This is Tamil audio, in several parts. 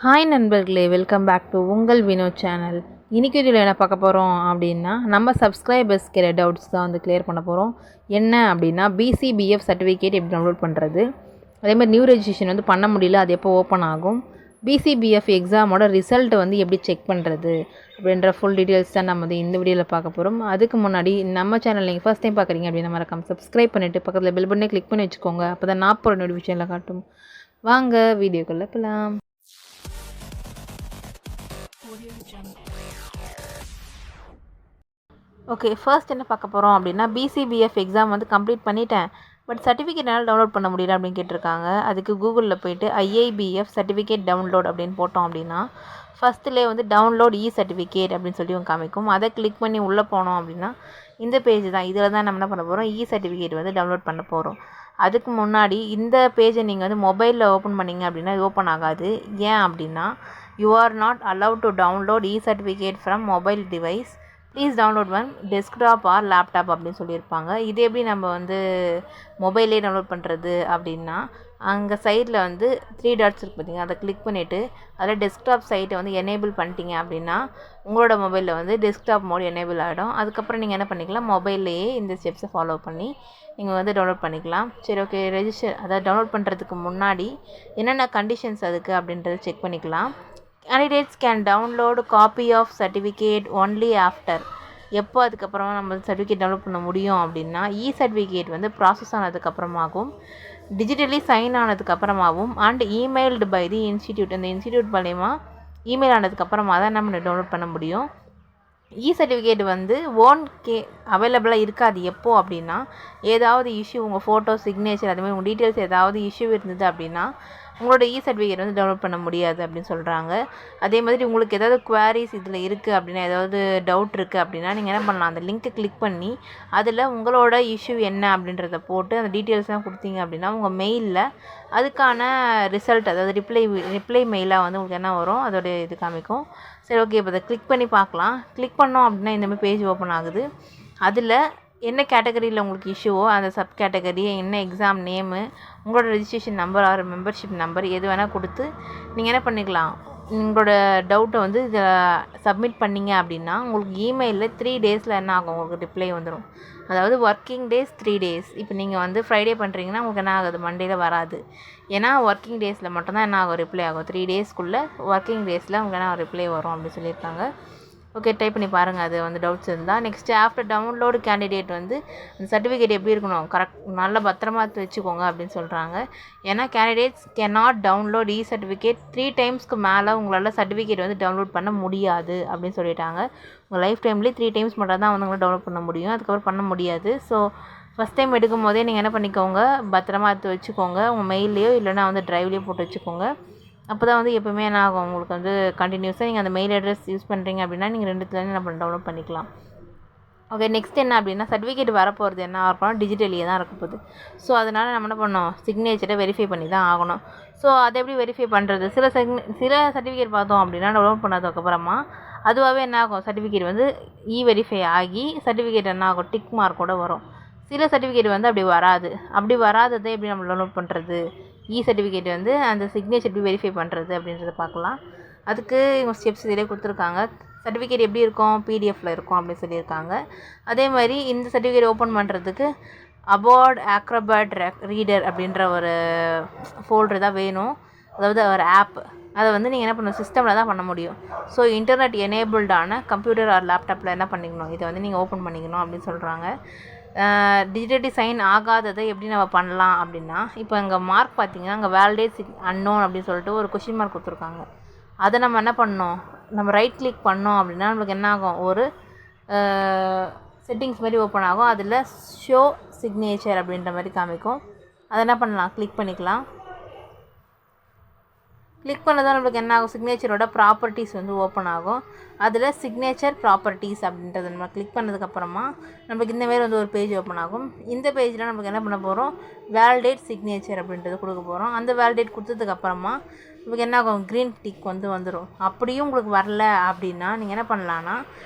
ஹாய் நண்பர்களே, வெல்கம் பேக் டு உங்கள் வினோத் சேனல். இன்றைக்கி வீடியோவில் என்ன பார்க்க போகிறோம் அப்படின்னா, நம்ம சப்ஸ்கிரைபர்ஸ் கேட்குற டவுட்ஸ் தான் வந்து கிளியர் பண்ண போகிறோம். என்ன அப்படின்னா, பிசிபிஎஃப் சர்டிஃபிகேட் எப்படி டவுன்லோட் பண்ணுறது, அதேமாதிரி நியூ ரெஜிஸ்ட்ரேஷன் வந்து பண்ண முடியல, அது எப்போ ஓப்பன் ஆகும், பிசிபிஎஃப் எக்ஸாமோட ரிசல்ட் வந்து எப்படி செக் பண்ணுறது அப்படின்ற ஃபுல் டீட்டெயில்ஸ் தான் நம்ம வந்து இந்த வீடியோவில் பார்க்க போகிறோம். அதுக்கு முன்னாடி நம்ம சேனல் நீங்கள் ஃபஸ்ட் டைம் பார்க்குறீங்க அப்படின்னா மறக்காம சப்ஸ்கிரைப் பண்ணிவிட்டு பக்கத்தில் பெல் பட்டனை கிளிக் பண்ணி வச்சுக்கோங்க. அப்போ தான் நான் போகிற நோட்டிஃபிகேஷனில் காட்டும். வாங்க வீடியோக்குள்ளே போகலாம். ஓகே, ஃபர்ஸ்ட் என்ன பார்க்க போகிறோம் அப்படின்னா, பிசிபிஎஃப் எக்ஸாம் வந்து கம்ப்ளீட் பண்ணிட்டேன், பட் சர்டிஃபிகேட் என்னால் டவுன்லோட் பண்ண முடியல அப்படின்னு கேட்டிருக்காங்க. அதுக்கு கூகுளில் போய்ட்டு ஐஐபிஎஃப் சர்டிஃபிகேட் டவுன்லோட் அப்படின்னு போட்டோம் அப்படின்னா ஃபஸ்ட்டுலேயே வந்து டவுன்லோட் சர்டிஃபிகேட் அப்படின்னு சொல்லி காமிக்கும். அதை கிளிக் பண்ணி உள்ளே போனோம் அப்படின்னா இந்த பேஜ் தான். இதில் தான் நம்ம என்ன பண்ண போகிறோம், சர்டிஃபிகேட் வந்து டவுன்லோட் பண்ண போகிறோம். அதுக்கு முன்னாடி இந்த பேஜை நீங்கள் வந்து மொபைலில் ஓப்பன் பண்ணிங்க அப்படின்னா இது ஓப்பன் ஆகாது. ஏன் அப்படின்னா, you are not allowed to download certificate from mobile device, please download on desktop or laptop அப்படின்னு சொல்லியிருப்பாங்க. இது எப்படி நம்ம வந்து மொபைலே டவுன்லோட் பண்ணுறது அப்படின்னா, அங்கே சைடில் வந்து 3 டாட்ஸ் இருக்குது பார்த்தீங்க, அதை கிளிக் பண்ணிவிட்டு அதில் டெஸ்க்டாப் சைட்டை வந்து எனேபிள் பண்ணிட்டீங்க அப்படின்னா உங்களோட மொபைலில் வந்து டெஸ்க்டாப் மோட் எனேபிள் ஆகிடும். அதுக்கப்புறம் நீங்கள் என்ன பண்ணிக்கலாம், மொபைல்லையே இந்த ஸ்டெப்ஸை ஃபாலோ பண்ணி நீங்கள் வந்து டவுன்லோட் பண்ணிக்கலாம். சரி, ஓகே. அதாவது டவுன்லோட் பண்ணுறதுக்கு முன்னாடி என்னென்ன கண்டிஷன்ஸ் அதுக்கு அப்படின்றத செக் பண்ணிக்கலாம். Candidates can download copy of certificate only after. எப்போ அதுக்கப்புறமா நம்ம சர்டிஃபிகேட் டவுன்லோட் பண்ண முடியும் அப்படின்னா, சர்டிஃபிகேட் வந்து ப்ராசஸ் ஆனதுக்கப்புறமாகவும் டிஜிட்டலி சைன் ஆனதுக்கப்புறமாகவும் and emailed by the institute, அந்த இன்ஸ்டிடியூட் மூலயமா இமெயில் ஆனதுக்கப்புறமா தான் நம்ம டவுன்லோட் பண்ண முடியும். சர்டிஃபிகேட் வந்து அவைலபிளாக இருக்காது. எப்போது அப்படின்னா, ஏதாவது இஷ்யூ, உங்கள் ஃபோட்டோ, சிக்னேச்சர், அதுமாதிரி உங்கள் டீட்டெயில்ஸ் ஏதாவது இஷ்யூ இருந்தது அப்படின்னா உங்களோட சர்டிஃபிகேட் வந்து டவுன்லோட் பண்ண முடியாது அப்படின்னு சொல்கிறாங்க. அதே மாதிரி உங்களுக்கு ஏதாவது குவாரிஸ் இதில் இருக்குது அப்படின்னா, ஏதாவது டவுட் இருக்குது அப்படின்னா நீங்கள் என்ன பண்ணலாம், அந்த லிங்க்கை கிளிக் பண்ணி அதில் உங்களோட இஷ்யூ என்ன அப்படின்றத போட்டு அந்த டீட்டெயில்ஸ்லாம் கொடுத்தீங்க அப்படின்னா உங்கள் மெயிலில் அதுக்கான ரிசல்ட், அதாவது ரிப்ளை மெயிலாக வந்து உங்களுக்கு என்ன வரும், அதோடைய இது காமிக்கும். சரி, ஓகே. இப்போ அதை கிளிக் பண்ணி பார்க்கலாம். கிளிக் பண்ணோம் அப்படின்னா இந்தமாதிரி பேஜ் ஓப்பன் ஆகுது. அதில் என்ன கேட்டகரியில் உங்களுக்கு இஷ்யூவோ அந்த சப் கேட்டகரி, என்ன எக்ஸாம் நேமு, உங்களோட registration number or membership number எது வேணால் கொடுத்து நீங்கள் என்ன பண்ணிக்கலாம், உங்களோட டவுட்டை வந்து இதை சப்மிட் பண்ணிங்க அப்படின்னா உங்களுக்கு இமெயிலில் 3 டேஸில் என்ன ஆகும், உங்களுக்கு ரிப்ளை வந்துடும். அதாவது ஒர்க்கிங் டேஸ் 3 டேஸ். இப்போ நீங்கள் வந்து ஃப்ரைடே பண்ணுறீங்கன்னா உங்களுக்கு என்ன ஆகுது, மண்டேயில் வராது. ஏன்னா ஒர்க்கிங் டேஸில் மட்டும்தான் என்ன ஆகும், ரிப்ளை ஆகும். 3 டேஸ்க்குள்ளே ஒர்க்கிங் டேஸில் உங்களுக்கு என்ன ரிப்ளை வரும் அப்படின்னு சொல்லியிருக்காங்க. ஓகே, டைப் பண்ணி பாருங்கள் அது வந்து டவுட்ஸ் இருந்தால். நெக்ஸ்ட்டு ஆஃப்டர் டவுன்லோடு கேண்டிடேட் வந்து அந்த சர்டிஃபிகேட் எப்படி இருக்கணும், நல்லா பத்திரமா வச்சுக்கோங்க அப்படின்னு சொல்கிறாங்க. ஏன்னா கேண்டிடேட்ஸ் கேனாட் டவுன்லோட் சர்டிஃபிகேட் 3 டைம்ஸ்க்கு மேலே உங்களால் சர்டிஃபிகேட் வந்து டவுன்லோட் பண்ண முடியாது அப்படின்னு சொல்லிட்டாங்க. உங்கள் லைஃப் டைம்லேயே 3 டைம்ஸ் மட்டும் தான் வந்து உங்களால் டவுன்லோட் பண்ண முடியும், அதுக்கப்புறம் பண்ண முடியாது. ஸோ ஃபஸ்ட் டைம் எடுக்கும் போதே நீங்கள் என்ன பண்ணிக்கோங்க, பத்திரமா எடுத்து வச்சுக்கோங்க. உங்கள் மெயிலையோ இல்லைனா வந்து ட்ரைவ்லேயோ போட்டு வச்சுக்கோங்க. அப்போ தான் வந்து எப்போவுமே என்ன ஆகும், உங்களுக்கு வந்து கண்டினியூஸாக நீங்கள் அந்த மெயில் அட்ரஸ் யூஸ் பண்ணுறீங்க அப்படின்னா நீங்கள் 2த்துலேருந்து என்ன டவுன்லோட் பண்ணிக்கலாம். ஓகே, நெக்ஸ்ட் என்ன அப்படின்னா, சர்டிஃபிகேட் வரப்போகிறது என்ன இருக்கணும், டிஜிட்டலியே தான் இருக்க போகுது. ஸோ அதனால் நம்ம என்ன பண்ணோம், சிக்னேச்சரை வெரிஃபை பண்ணி தான் ஆகணும். ஸோ அதை எப்படி வெரிஃபை பண்ணுறது, சில சர்டிஃபிகேட் பார்த்தோம் அப்படின்னா டவுன்லோட் பண்ணதுக்கப்புறமா அதுவாகவே என்ன ஆகும், சர்டிஃபிகேட் வந்து வெரிஃபை ஆகி சர்டிஃபிகேட் என்ன ஆகும், டிக் மார்க்கோடு வரும். சில சர்டிஃபிகேட் வந்து அப்படி வராது. அப்படி வராததை எப்படி நம்ம டவுன்லோட் பண்ணுறது, சர்டிஃபிகேட் வந்து அந்த சிக்னேச்சர் எப்படி வெரிஃபை பண்ணுறது அப்படின்றத பார்க்கலாம். அதுக்கு இவங்க ஸ்டெப்ஸ் இதிலே கொடுத்துருக்காங்க. சர்டிஃபிகேட் எப்படி இருக்கும், பிடிஎஃப்பில் இருக்கும் அப்படின்னு சொல்லியிருக்காங்க. அதே மாதிரி இந்த சர்டிஃபிகேட் ஓப்பன் பண்ணுறதுக்கு அபார்ட் ஆக்ரோபாட் ரீடர் அப்படின்ற ஒரு ஃபோல்டர் தான் வேணும், அதாவது ஒரு ஆப். அதை வந்து நீங்கள் என்ன பண்ணணும், சிஸ்டமில் தான் பண்ண முடியும். ஸோ இன்டர்நெட் எனேபிள்டான கம்ப்யூட்டர் ஆர் லேப்டாப்பில் என்ன பண்ணிக்கணும், இதை வந்து நீங்கள் ஓப்பன் பண்ணிக்கணும் அப்படின்னு சொல்கிறாங்க. டிஜிட்டலி சைன் ஆகாததை எப்படி நம்ம பண்ணலாம் அப்படின்னா, இப்போ இங்கே மார்க் பார்த்தீங்கன்னா அங்கே வேலிடேட் அன்னோன் அப்படின்னு சொல்லிட்டு ஒரு கொஷின் மார்க் கொடுத்துருக்காங்க. அதை நம்ம என்ன பண்ணோம், நம்ம ரைட் கிளிக் பண்ணோம் அப்படின்னா நம்மளுக்கு என்ன ஆகும், ஒரு செட்டிங்ஸ் மாதிரி ஓப்பன் ஆகும். அதில் ஷோ சிக்னேச்சர் அப்படின்ற மாதிரி காமிக்கும். அதை என்ன பண்ணலாம், கிளிக் பண்ணிக்கலாம். கிளிக் பண்ணதான் நம்மளுக்கு என்ன ஆகும், சிக்னேச்சரோட ப்ராப்பர்ட்டிஸ் வந்து ஓப்பன் ஆகும். அதில் சிக்னேச்சர் ப்ராப்பர்ட்டிஸ் அப்படின்றத நம்ம கிளிக் பண்ணதுக்கப்புறமா நம்மளுக்கு இந்த மாதிரி வந்து ஒரு பேஜ் ஓப்பன் ஆகும். இந்த பேஜில் நம்மளுக்கு என்ன பண்ண போகிறோம், வேலிடேட் சிக்னேச்சர் அப்படின்றது கொடுக்க போகிறோம். அந்த வேலிடேட் கொடுத்ததுக்கப்புறமா உங்களுக்கு என்ன ஆகும், க்ரீன் டிக் வந்து வந்துடும். அப்படியும் உங்களுக்கு வரல அப்படின்னா நீங்கள் என்ன பண்ணலான்னா,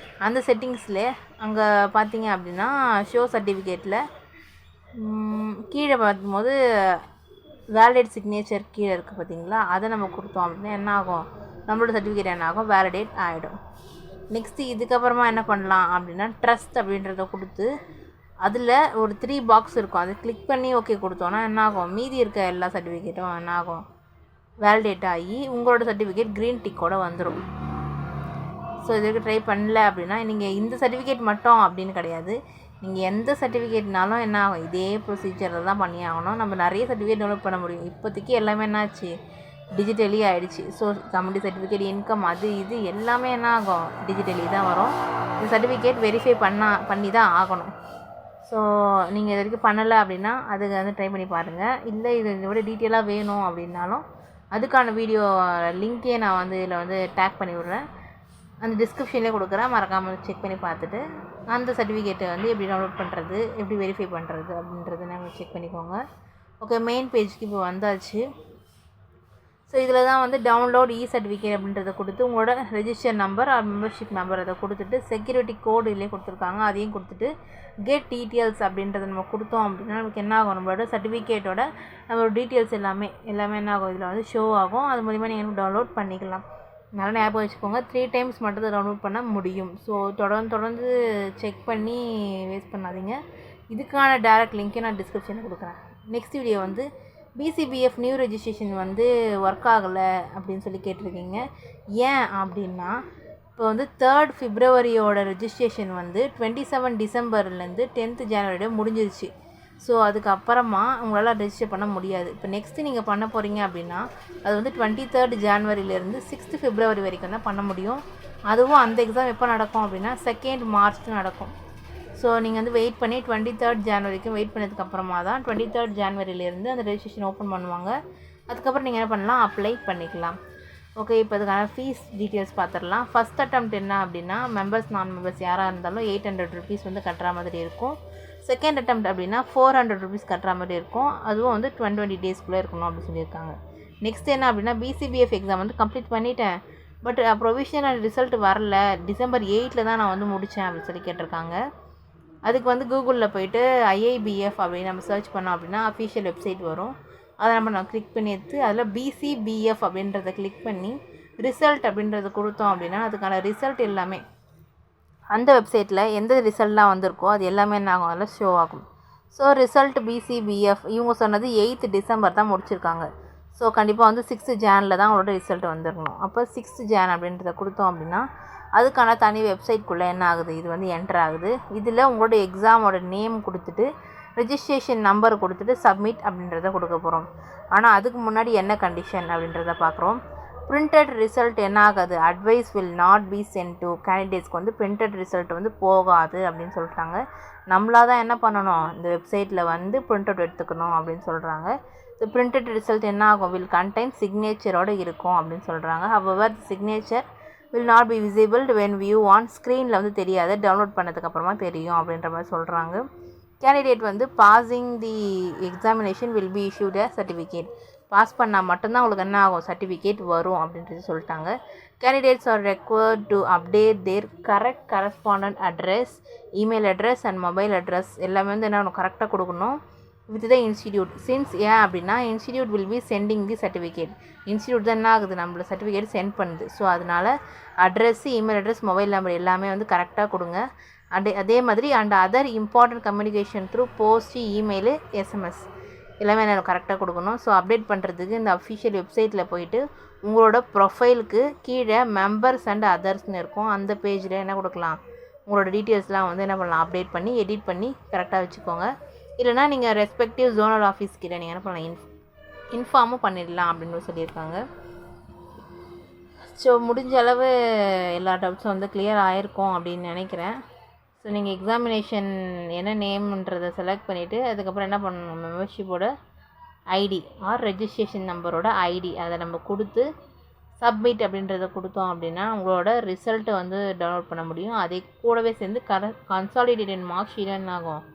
அந்த செட்டிங்ஸில் அங்கே பார்த்தீங்க அப்படின்னா ஷோ சர்டிஃபிகேட்டில் கீழே பார்க்கும்போது வேலிடேட் சிக்னேச்சர் கீழே இருக்குது பார்த்தீங்களா, அதை நம்ம கொடுத்தோம் அப்படின்னா என்ன ஆகும், நம்மளோட சர்டிஃபிகேட் என்ன ஆகும், வேலிடேட் ஆகிடும். நெக்ஸ்ட்டு இதுக்கப்புறமா என்ன பண்ணலாம் அப்படின்னா, ட்ரஸ்ட் அப்படின்றத கொடுத்து அதில் ஒரு 3 பாக்ஸ் இருக்கும், அதை கிளிக் பண்ணி ஓகே கொடுத்தோன்னா என்ன ஆகும், மீதி இருக்க எல்லா சர்டிஃபிகேட்டும் என்ன ஆகும், வேலிடேட் ஆகி உங்களோட சர்டிஃபிகேட் க்ரீன் டிக்கோட வந்துடும். ஸோ இதுக்கு ட்ரை பண்ணல அப்படின்னா, நீங்கள் இந்த சர்டிஃபிகேட் மட்டும் அப்படின்னு கிடையாது, நீங்கள் எந்த சர்டிஃபிகேட்னாலும் என்ன ஆகும், இதே ப்ரொசீஜரில் தான் பண்ணி ஆகணும். நம்ம நிறைய சர்டிஃபிகேட் டெவலப் பண்ண முடியும். இப்போதைக்கு எல்லாமே என்னாச்சு, டிஜிட்டலி ஆகிடுச்சு. ஸோ கம்யூனிட்டி சர்டிஃபிகேட், இன்கம், அது இது எல்லாமே என்ன ஆகும், டிஜிட்டலி தான் வரும். இந்த சர்டிஃபிகேட் வெரிஃபை பண்ணி தான் ஆகணும். ஸோ நீங்கள் இது வரைக்கும் பண்ணலை அப்படின்னா அதுக்கு வந்து ட்ரை பண்ணி பாருங்கள். இல்லை இது இதை விட டீட்டெயிலாக வேணும் அப்படின்னாலும் அதுக்கான வீடியோ லிங்க்கே நான் வந்து இதில் வந்து டேக் பண்ணி விட்றேன், அந்த டிஸ்கிரிப்ஷன்லேயே கொடுக்குறேன். மறக்காமல் செக் பண்ணி பார்த்துட்டு அந்த சர்டிஃபிகேட்டை வந்து எப்படி டவுன்லோட் பண்ணுறது, எப்படி வெரிஃபை பண்ணுறது அப்படின்றத நம்ம செக் பண்ணிக்கோங்க. ஓகே, மெயின் பேஜுக்கு இப்போ வந்தாச்சு. ஸோ இதில் தான் வந்து டவுன்லோட் சர்டிஃபிகேட் அப்படின்றத கொடுத்து உங்களோட register number or membership number அதை கொடுத்துட்டு செக்யூரிட்டி கோடு இல்லையே கொடுத்துருக்காங்க, அதையும் கொடுத்துட்டு கெட் டீட்டெயில்ஸ் அப்படின்றத நம்ம கொடுத்தோம் அப்படின்னா நமக்கு என்ன ஆகும், நம்மளோட சர்டிஃபிகேட்டோட நம்மளோட டீட்டெயில்ஸ் எல்லாமே என்ன ஆகும், இதில் வந்து ஷோ ஆகும். அது மூலிமா நீங்கள் டவுன்லோட் பண்ணிக்கலாம். நல்லா ஞாபகம் வச்சுக்கோங்க, 3 டைம்ஸ் மட்டும் தான் டவுன்லோட் பண்ண முடியும். ஸோ தொடர்ந்து செக் பண்ணி வேஸ்ட் பண்ணாதீங்க. இதுக்கான டேரக்ட் லிங்க்கை நான் டிஸ்கிரிப்ஷனில் கொடுக்குறேன். நெக்ஸ்ட் வீடியோ வந்து BCBF நியூ ரெஜிஸ்ட்ரேஷன் வந்து ஒர்க் ஆகலை அப்படின்னு சொல்லி கேட்டிருக்கீங்க. ஏன் அப்படின்னா, இப்போ வந்து 3rd Februaryயோட ரெஜிஸ்ட்ரேஷன் வந்து 27 டிசம்பர்லேருந்து 10th January முடிஞ்சிருச்சு. ஸோ அதுக்கப்புறமா உங்களால் ரெஜிஸ்டர் பண்ண முடியாது. இப்போ நெக்ஸ்ட்டு நீங்கள் பண்ண போகிறீங்க அப்படின்னா அது வந்து 23rd Januaryலேருந்து 6th February வரைக்கும் தான் பண்ண முடியும். அதுவும் அந்த எக்ஸாம் எப்போ நடக்கும் அப்படின்னா 2nd March நடக்கும். ஸோ நீங்கள் வந்து வெயிட் பண்ணி 23rd Januaryக்கு வெயிட் பண்ணதுக்கப்புறமா தான் 23rd Januaryலேருந்து அந்த ரெஜிஸ்ட்ரேஷன் ஓப்பன் பண்ணுவாங்க. அதுக்கப்புறம் நீங்கள் என்ன பண்ணலாம், அப்ளை பண்ணிக்கலாம். ஓகே, இப்போ அதுக்கான ஃபீஸ் டீட்டெயில்ஸ் பார்த்துடலாம். ஃபஸ்ட் அட்டெம்ப்ட் என்ன அப்படின்னா, மெம்பர்ஸ் நான் மெம்பர்ஸ் யாராக இருந்தாலும் 800 rupees வந்து கட்டுற மாதிரி இருக்கும். செகண்ட் அட்டெம்ப்ட் அப்படின்னா 400 rupees கட்டுற மாதிரி இருக்கும். அதுவும் வந்து 20 டேஸ்க்குள்ளே இருக்கணும் அப்படின்னு சொல்லியிருக்காங்க. நெக்ஸ்ட் என்ன அப்படின்னா, BCBF எக்ஸாம் வந்து கம்ப்ளீட் பண்ணிட்டேன், பட் ப்ரொவிஷனல் ரிசல்ட் வரல, December 8 தான் நான் வந்து முடித்தேன் அப்படின்னு சொல்லி கேட்டிருக்காங்க. அதுக்கு வந்து கூகுளில் போய்ட்டு IIBF அப்படின்னு நம்ம சர்ச் பண்ணோம் அப்படின்னா அஃபிஷியல் வெப்சைட் வரும். அதை நம்ம கிளிக் பண்ணி எடுத்து அதில் BCBF அப்படின்றத கிளிக் பண்ணி ரிசல்ட் அப்படின்றத கொடுத்தோம் அப்படின்னா அதுக்கான ரிசல்ட் எல்லாமே அந்த வெப்சைட்டில் எந்த ரிசல்ட்லாம் வந்திருக்கோ அது எல்லாமே என்ன ஆகும், அதில் ஷோ ஆகும். ஸோ ரிசல்ட் BCBF இவங்க சொன்னது 8th December தான் முடிச்சிருக்காங்க. ஸோ கண்டிப்பாக வந்து 6th January தான் அவங்களோட ரிசல்ட் வந்துருக்கணும். அப்போ 6th January அப்படின்றத கொடுத்தோம் அப்படின்னா அதுக்கான தனி வெப்சைட்குள்ளே என்ன ஆகுது, இது வந்து என்டர் ஆகுது. இதில் உங்களோட எக்ஸாமோட நேம் கொடுத்துட்டு ரெஜிஸ்ட்ரேஷன் நம்பர் கொடுத்துட்டு சப்மிட் அப்படின்றத கொடுக்க போகிறோம். ஆனால் அதுக்கு முன்னாடி என்ன கண்டிஷன் அப்படின்றத பார்க்குறோம். பிரிண்டட் ரிசல்ட் என்ன ஆகாது, advice will not be sent to கேண்டிடேட்ஸ்க்கு வந்து பிரிண்டட் ரிசல்ட் வந்து போகாது அப்படின்னு சொல்லிட்டாங்க. நம்மளாக தான் என்ன பண்ணணும், இந்த வெப்சைட்டில் வந்து பிரிண்ட் அவுட் எடுத்துக்கணும் அப்படின்னு சொல்கிறாங்க. ஸோ பிரிண்டட் ரிசல்ட் என்ன ஆகும், வில் கண்டெயின் சிக்னேச்சரோடு இருக்கும் அப்படின்னு சொல்கிறாங்க. However signature will not be visible when view on ஸ்க்ரீனில் வந்து தெரியாது, டவுன்லோட் பண்ணதுக்கப்புறமா தெரியும் அப்படின்ற மாதிரி சொல்கிறாங்க. கேண்டிடேட் வந்து passing the examination will be issued a certificate, pass பண்ணால் மட்டும்தான் உங்களுக்கு என்ன ஆகும், சர்டிஃபிகேட் வரும் அப்படின்றது சொல்லிட்டாங்க. Candidates are required to update their correct correspondent address, email address and mobile address எல்லாமே வந்து என்ன கரெக்டாக கொடுக்கணும் வித் த இன்ஸ்டிடியூட். சின்ஸ் ஏன் அப்படின்னா institute will be sending the certificate, institute தான் என்ன ஆகுது, நம்மள சர்டிஃபிகேட் சென்ட் பண்ணுது. ஸோ அதனால் address, email address, mobile number எல்லாமே வந்து கரெக்டாக கொடுங்க. அதே மாதிரி and other important communication through post, email, SMS எல்லாமே நான் கரெக்டாக கொடுக்கணும். ஸோ அப்டேட் பண்ணுறதுக்கு இந்த அஃபிஷியல் வெப்சைட்டில் போயிட்டு உங்களோட ப்ரொஃபைலுக்கு கீழே மெம்பர்ஸ் அண்ட் அதர்ஸ்னு இருக்கும், அந்த பேஜில் என்ன கொடுக்கலாம், உங்களோட டீட்டெயில்ஸ்லாம் வந்து என்ன பண்ணலாம், அப்டேட் பண்ணி எடிட் பண்ணி கரெக்டாக வச்சுக்கோங்க. இல்லைனா நீங்கள் ரெஸ்பெக்டிவ் ஜோனல் ஆஃபீஸ்கிட்ட நீங்கள் என்ன பண்ணலாம், இன்ஃபார்மும் பண்ணிடலாம் அப்படின்னு சொல்லியிருக்காங்க. ஸோ முடிஞ்ச அளவு எல்லா டவுட்ஸும் வந்து கிளியர் ஆகிருக்கும் அப்படின்னு நினைக்கிறேன். ஸோ நீங்கள் எக்ஸாமினேஷன் என்ன நேம்ன்றதை செலக்ட் பண்ணிவிட்டு அதுக்கப்புறம் என்ன பண்ணணும், மெம்பர்ஷிப்போட ஐடி ஆர் ரெஜிஸ்ட்ரேஷன் நம்பரோட ஐடி அதை நம்ம கொடுத்து சப்மிட் அப்படின்றத கொடுத்தோம் அப்படின்னா உங்களோட ரிசல்ட்டை வந்து டவுன்லோட் பண்ண முடியும். அதை கூடவே சேர்ந்து கன்சாலிடேட்டட் மார்க் ஷீட் என்ன ஆகும்,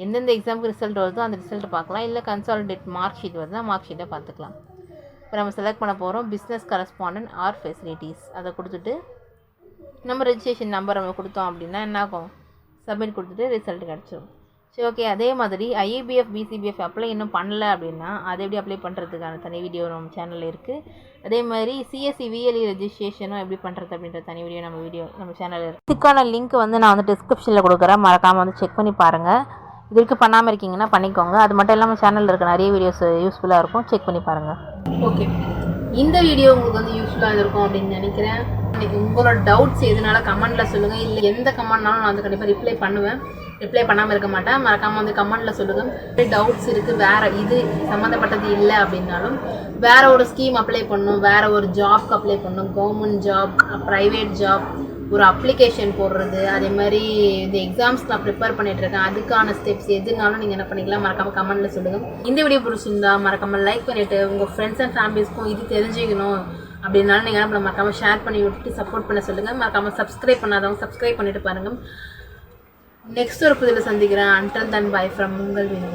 எந்தெந்த எக்ஸாமுக்கு ரிசல்ட் வருதோ அந்த ரிசல்ட்டை பார்க்கலாம். இல்லை கன்சாலிடேட் மார்க் ஷீட் வருதுன்னா மார்க் ஷீட்டை பார்த்துக்கலாம். இப்போ நம்ம செலக்ட் பண்ண போகிறோம் பிஸ்னஸ் கரஸ்பாண்டன்ட் ஆர் ஃபெசிலிட்டிஸ், அதை கொடுத்துட்டு நம்ம ரெஜிஸ்ட்ரேஷன் நம்பர் நம்ம கொடுத்தோம் அப்படின்னா என்ன ஆகும், சப்மிட் கொடுத்துட்டு ரிசல்ட் கிடச்சிடும். சரி, ஓகே. அதே மாதிரி ஐஏபிஎஃப் பிசிபிஎஃப் அப்ளை இன்னும் பண்ணல அப்படின்னா அதை எப்படி அப்ளை பண்ணுறதுக்கான தனி வீடியோ நம்ம சேனலில் இருக்குது. அதே மாதிரி சிஎஸ்சி விஎல்இ ரெஜிஸ்ட்ரேஷனும் எப்படி பண்ணுறது அப்படின்ற தனி வீடியோ நம்ம சேனலில் இருக்குது. இதுக்கான லிங்க் வந்து நான் வந்து டிஸ்கிரிப்ஷனில் கொடுக்குறேன், மறக்காமல் வந்து செக் பண்ணி பாருங்கள். இது வரைக்கும் பண்ணாமல் இருக்கீங்கன்னா பண்ணிக்கோங்க. அது மட்டும் இல்லாமல் சேனலில் இருக்க நிறைய வீடியோஸ் யூஸ்ஃபுல்லாக இருக்கும், செக் பண்ணி பாருங்கள். ஓகே, இந்த வீடியோ உங்களுக்கு வந்து யூஸ்ஃபுல்லாக இருக்கும் அப்படின்னு நினைக்கிறேன். உங்களோட டவுட்ஸ் எதுனால கமெண்ட்டில் சொல்லுங்கள். இல்லை எந்த கமெண்ட்னாலும் நான் வந்து கண்டிப்பாக ரிப்ளை பண்ணுவேன், ரிப்ளை பண்ணாமல் இருக்க மாட்டேன். மறக்காமல் வந்து கமெண்ட்டில் சொல்லுங்கள். டவுட்ஸ் இருக்குது, வேறு இது சம்மந்தப்பட்டது இல்லை அப்படின்னாலும் வேறு ஒரு ஸ்கீம் அப்ளை பண்ணணும், வேறு ஒரு ஜாப்க்கு அப்ளை பண்ணணும், கவர்மெண்ட் ஜாப், ப்ரைவேட் ஜாப், ஒரு அப்ளிகேஷன் போடுறது, அதே மாதிரி இந்த எக்ஸாம்ஸ்க்கு நான் ப்ரிப்பேர் பண்ணிகிட்ருக்கேன், அதுக்கான ஸ்டெப்ஸ் எதுனாலும் நீங்கள் என்ன பண்ணிக்கலாம், மறக்காமல் கமெண்ட்டில் சொல்லுங்கள். இந்த வீடியோ பிடிச்சிருந்தா மறக்காமல் லைக் பண்ணிவிட்டு உங்கள் ஃப்ரெண்ட்ஸ் அண்ட் ஃபேமிலிஸ்க்கும் இது தெரிஞ்சுக்கணும் அப்படின்னாலும் நீங்கள் என்ன மறக்காமல் ஷேர் பண்ணி விட்டுட்டு சப்போர்ட் பண்ண சொல்லுங்கள். மறக்காமல் சப்ஸ்கிரைப் பண்ணாதவங்க சப்ஸ்கிரைப் பண்ணிவிட்டு பாருங்கள். நெக்ஸ்ட் ஒரு புதில் சந்திக்கிறேன். அன்டில் தென் பை ஃப்ரம் உங்கள் வினு.